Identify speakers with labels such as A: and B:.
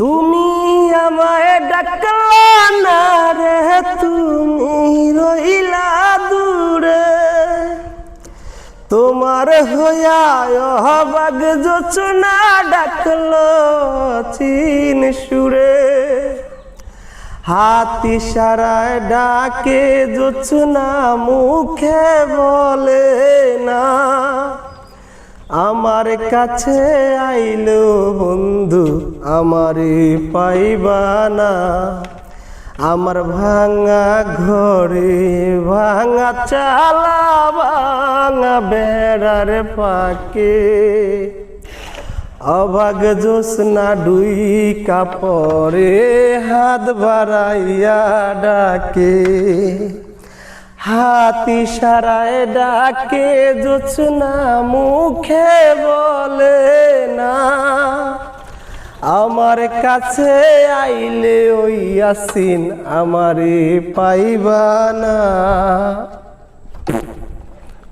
A: তুমি আমায় ডাকলা না রে, তুমি রইলা দূরে। তোমার হইয়া অবাগ জোছনা ডাকলো চিন সুরে। হাত ইশারায় ডাকে জোছনা, মুখে বলে না। আমার কাছে আইলো বন্ধু, আমারে পাইবা না। আমার ভাঙা ঘরে ভাঙা চালা, ভাঙা বেড়ার পাকে অভাগ জোছনা ডুই কাপড়ে হাত বাড়াইয়া ডাকে। হাত ইশারায় ডাকে জোছনা, মুখে বলে না। আমার কাছে আইলে ওই ইয়াসিন, আমারে পাইবা না।